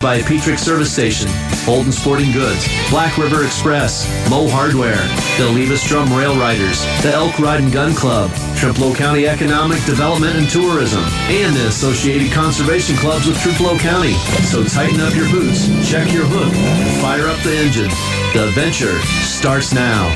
By Petrick Service Station, Holden Sporting Goods, Black River Express, Moe Hardware, the Levis-Strum Rail Riders, the Elk Ride and Gun Club, Triplo County Economic Development and Tourism, and the Associated Conservation Clubs with Triplo County. So tighten up your boots, check your hook, and fire up the engine. The adventure starts now.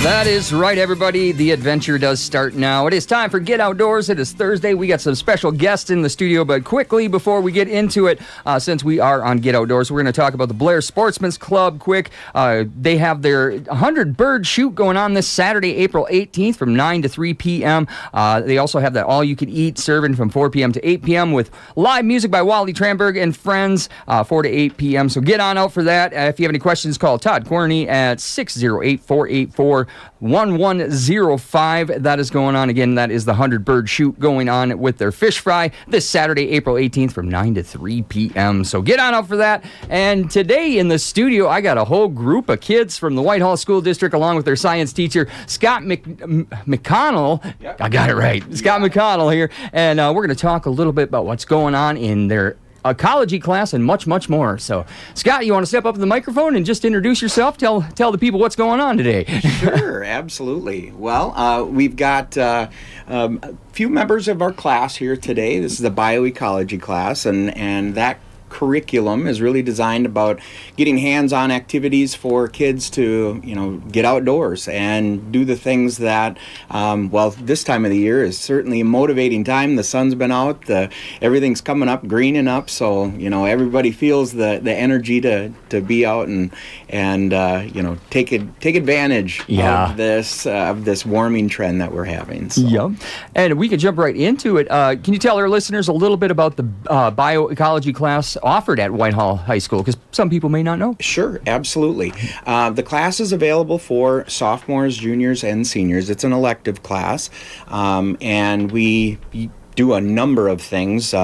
That is right, everybody. The adventure does start now. It is time for Get Outdoors. It is Thursday. We got some special guests in the studio, but quickly before we get into it, since we are on Get Outdoors, we're going to talk about the Blair Sportsman's Club quick. They have their 100 bird shoot going on this Saturday, April 18th from 9 to 3 p.m. They also have that all-you-can-eat serving from 4 p.m. to 8 p.m. with live music by Wally Tranberg and friends, 4 to 8 p.m. So get on out for that. If you have any questions, call Todd Corney at 608-484-1105. That is going on. Again, that is the 100 bird shoot going on with their fish fry this Saturday, April 18th from 9 to 3 p.m. So get on out for that. And today in the studio, I got a whole group of kids from the Whitehall School District along with their science teacher, Scott McConnell. Yep. I got it right. Scott McConnell here. And we're going to talk a little bit about what's going on in their ecology class and much, much more. So, Scott, you want to step up to the microphone and just introduce yourself? Tell the people what's going on today. Sure, absolutely. Well, we've got a few members of our class here today. This is the bioecology class, and that curriculum is really designed about getting hands-on activities for kids to, get outdoors and do the things that, this time of the year is certainly a motivating time. The sun's been out, everything's coming up, greening up, so, everybody feels the energy to be out and take advantage of this warming trend that we're having. So. Yep. And we can jump right into it. Can you tell our listeners a little bit about the bioecology class offered at Whitehall High School, because some people may not know? Sure, absolutely. The class is available for sophomores, juniors, and seniors. It's an elective class, and we do a number of things,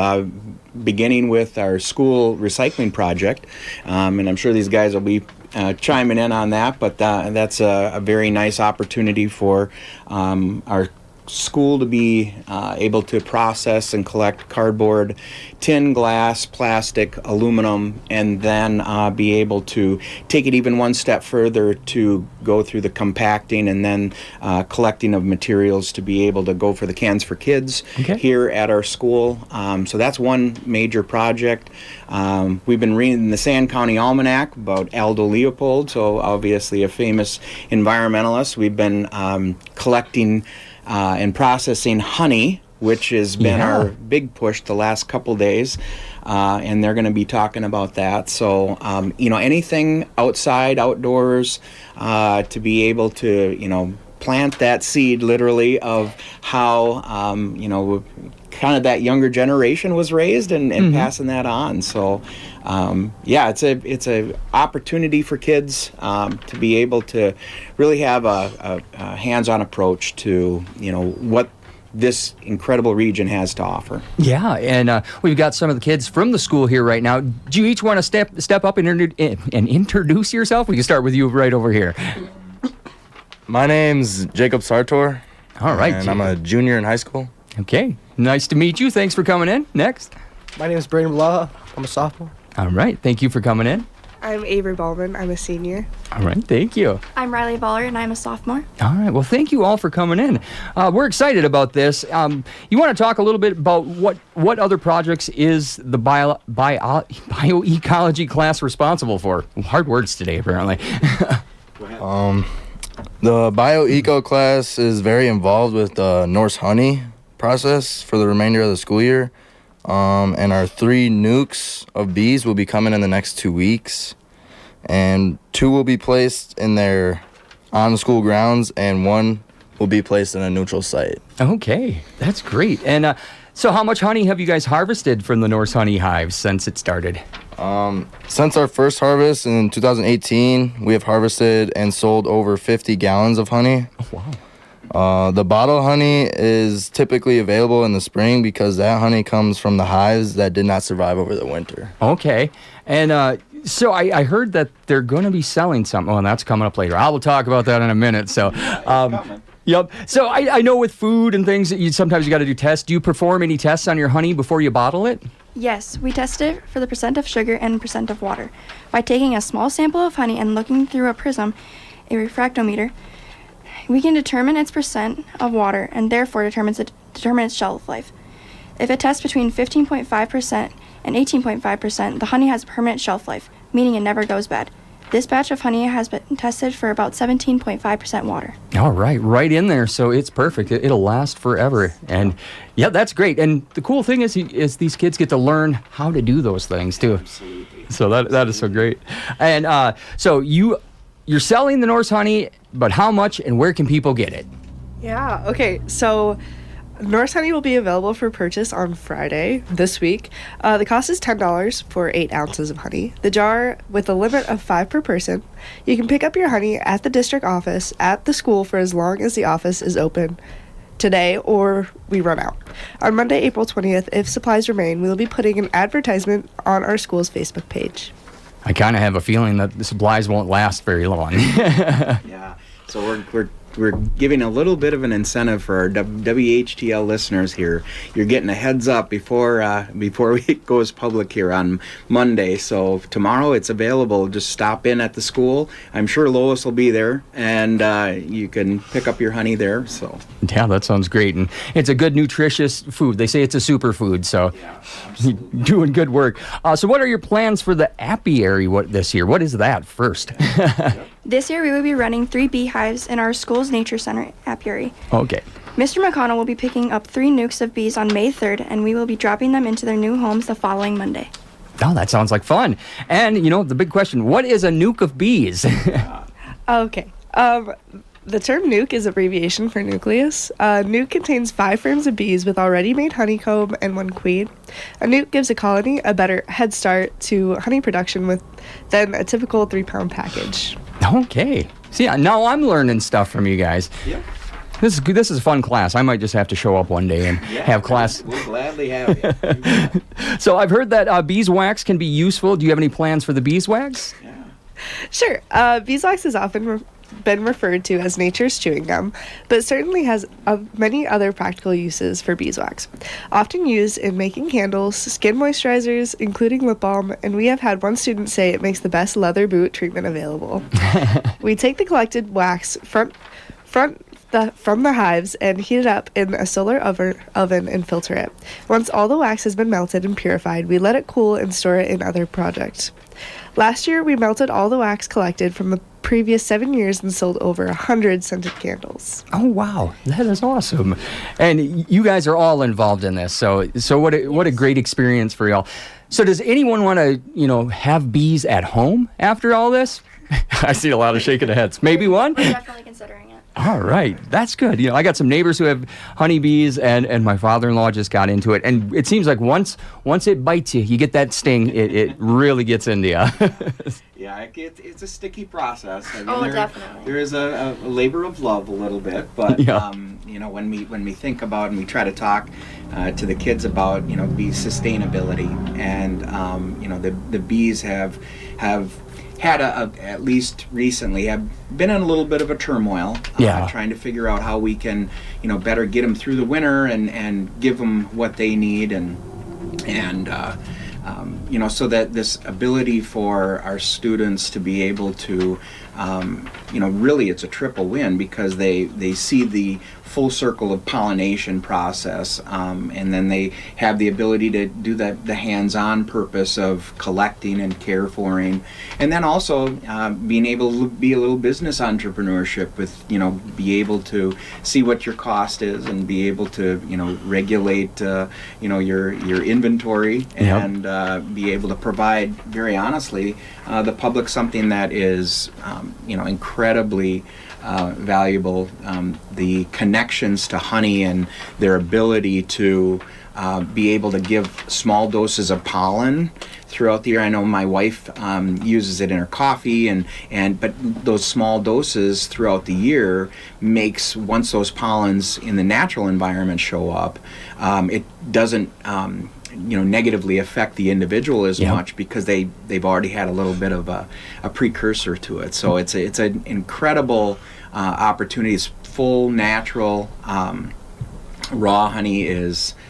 beginning with our school recycling project, and I'm sure these guys will be chiming in on that, but that's a very nice opportunity for our school to be able to process and collect cardboard, tin, glass, plastic, aluminum, and then be able to take it even one step further to go through the compacting and then collecting of materials to be able to go for the Cans for Kids here at our school. So that's one major project. We've been reading the Sand County Almanac about Aldo Leopold, so obviously a famous environmentalist. We've been collecting and processing honey, which has been our big push the last couple days, and they're going to be talking about that. So, anything outside, outdoors, to be able to, plant that seed literally of how, kind of that younger generation was raised and passing that on. So, it's a opportunity for kids to be able to really have a hands-on approach to, what this incredible region has to offer. Yeah, and we've got some of the kids from the school here right now. Do you each want to step up and introduce yourself? We can start with you right over here. My name's Jacob Sartor. All right. And I'm a junior in high school. Okay. Nice to meet you. Thanks for coming in. Next. My name is Brandon Blaha. I'm a sophomore. All right. Thank you for coming in. I'm Avery Ballman. I'm a senior. All right. Thank you. I'm Riley Baller, and I'm a sophomore. All right. Well, thank you all for coming in. We're excited about this. You want to talk a little bit about what other projects is the bioecology class responsible for? Hard words today, apparently. Go ahead. The bioeco class is very involved with the Norse honey process for the remainder of the school year. And our 3 nukes of bees will be coming in the next 2 weeks. And 2 will be placed in their on-school grounds, and 1 will be placed in a neutral site. Okay, that's great. And so how much honey have you guys harvested from the Norse honey hives since it started? Since our first harvest in 2018, we have harvested and sold over 50 gallons of honey. Oh, wow. The bottle honey is typically available in the spring because that honey comes from the hives that did not survive over the winter. Okay. And so I heard that they're going to be selling something. Oh, and that's coming up later. I will talk about that in a minute. So, yep. So I know with food and things that sometimes you got to do tests. Do you perform any tests on your honey before you bottle it? Yes, we tested for the percent of sugar and percent of water. By taking a small sample of honey and looking through a prism, a refractometer, we can determine its percent of water and therefore determine its shelf life. If it tests between 15.5% and 18.5%, the honey has a permanent shelf life, meaning it never goes bad. This batch of honey has been tested for about 17.5% water. All right in there, so it's perfect. It'll last forever, and yeah, that's great. And the cool thing is these kids get to learn how to do those things too. Absolutely. So that is so great. And so you're selling the Norse honey, but how much and where can people get it? Yeah, okay, so Norse honey will be available for purchase on Friday this week. The cost is $10 for 8 ounces of honey. The jar with a limit of 5 per person. You can pick up your honey at the district office at the school for as long as the office is open today or we run out. On Monday, April 20th, if supplies remain, we will be putting an advertisement on our school's Facebook page. I kind of have a feeling that the supplies won't last very long. Yeah. So we're giving a little bit of an incentive for our WHTL listeners here. You're getting a heads up before it goes public here on Monday. So tomorrow it's available. Just stop in at the school. I'm sure Lois will be there, and you can pick up your honey there. So Yeah, that sounds great. And it's a good, nutritious food. They say it's a superfood, so yeah, you're doing good work. So what are your plans for the apiary this year? What is that first? This year, we will be running 3 beehives in our school's nature center apiary. Okay. Mr. McConnell will be picking up 3 nukes of bees on May 3rd, and we will be dropping them into their new homes the following Monday. Oh, that sounds like fun. And, the big question, what is a nuke of bees? Okay. The term nuke is abbreviation for nucleus. A nuke contains 5 frames of bees with already made honeycomb and 1 queen. A nuke gives a colony a better head start to honey production than a typical 3-pound package. Okay. See, now I'm learning stuff from you guys. yeah. This is a fun class. I might just have to show up one day and have class. We'll gladly have you. You bet. So I've heard that beeswax can be useful. Do you have any plans for the beeswax? Yeah. Sure. Beeswax is often been referred to as nature's chewing gum, but certainly has many other practical uses for beeswax. Often used in making candles, skin moisturizers, including lip balm, and we have had one student say it makes the best leather boot treatment available. We take the collected wax from the hives and heat it up in a solar oven and filter it. Once all the wax has been melted and purified, we let it cool and store it in other projects. Last year, we melted all the wax collected from the previous 7 years and sold over 100 scented candles. Oh, wow. That is awesome. And you guys are all involved in this. So what a great experience for y'all. So does anyone want to, have bees at home after all this? I see a lot of shaking of heads. Maybe one? We're definitely considering it. All right. That's good. I got some neighbors who have honeybees, and my father-in-law just got into it. And it seems like once it bites you, you get that sting, it really gets into you. Yeah, it's a sticky process. I mean, Definitely. There is a labor of love a little bit, but Yeah. when we think about and we try to talk to the kids about bee sustainability, and the bees have had at least recently have been in a little bit of a turmoil, trying to figure out how we can better get them through the winter and give them what they need and so that this ability for our students to be able to, really it's a triple win because they see the full circle of pollination process, and then they have the ability to do the hands-on purpose of collecting and care foring, and then also being able to be a little business entrepreneurship with, be able to see what your cost is and be able to, regulate, your inventory and be able to provide, very honestly, the public something that is, incredibly valuable. The connections to honey and their ability to be able to give small doses of pollen throughout the year. I know my wife uses it in her coffee, but those small doses throughout the year makes, once those pollens in the natural environment show up, it doesn't negatively affect the individual as much because they've already had a little bit of a precursor to it. So it's an incredible opportunity. It's full natural raw honey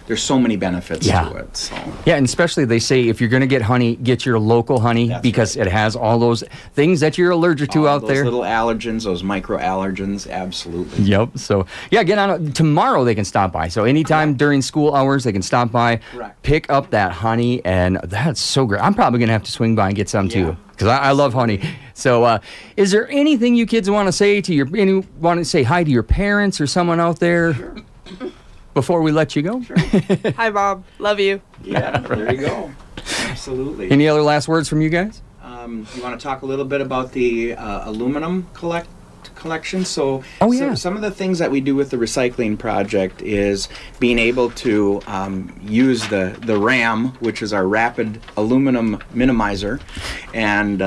there's so many benefits Yeah. to it. So. Yeah, and especially they say if you're going to get honey, get your local honey That's because right. it has all those things that you're allergic to All out those there. little allergens, those microallergens, absolutely. Yep. So, yeah, get on tomorrow they can stop by. So, anytime during school hours, they can stop by, Correct. pick up that honey, and that's so great. I'm probably going to have to swing by and get some Yeah. too because I love honey. So, is there anything you kids want to say to want to say hi to your parents or someone out there before we let you go? Hi, Mom. Love you. Yeah, there you go. Absolutely. Any other last words from you guys? You want to talk a little bit about the aluminum collection? So, Oh, yeah. some of the things that we do with the recycling project is being able to use the RAM, which is our rapid aluminum minimizer, and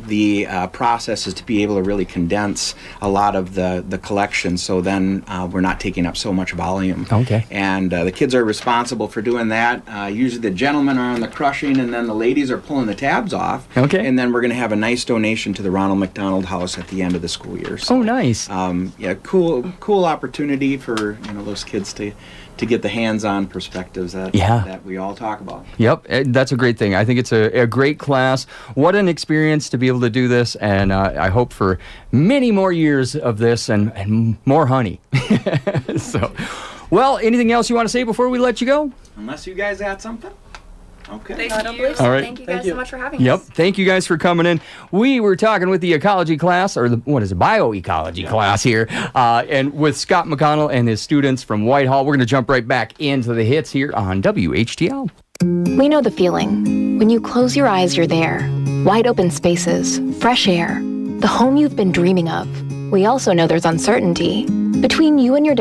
the process is to be able to really condense a lot of the collection, so then we're not taking up so much volume. Okay. And the kids are responsible for doing that. Usually the gentlemen are on the crushing, and then the ladies are pulling the tabs off. Okay. And then we're going to have a nice donation to the Ronald McDonald House at the end of the school year. So, Oh, nice. yeah, cool opportunity for those kids to get the hands-on perspectives that we all talk about. Yep, that's a great thing. I think it's a great class. What an experience to be able to do this, and I hope for many more years of this and more honey. So, well, anything else you want to say before we let you go? Unless you guys add something. Okay. I don't believe so. All right. Thank you guys so much for having Yep. us. Thank you guys for coming in. We were talking with the ecology class, or bioecology class here, and with Scott McConnell and his students from Whitehall. We're going to jump right back into the hits here on WHTL. We know the feeling. When you close your eyes, you're there. Wide open spaces, fresh air, the home you've been dreaming of. We also know there's uncertainty. Between you and your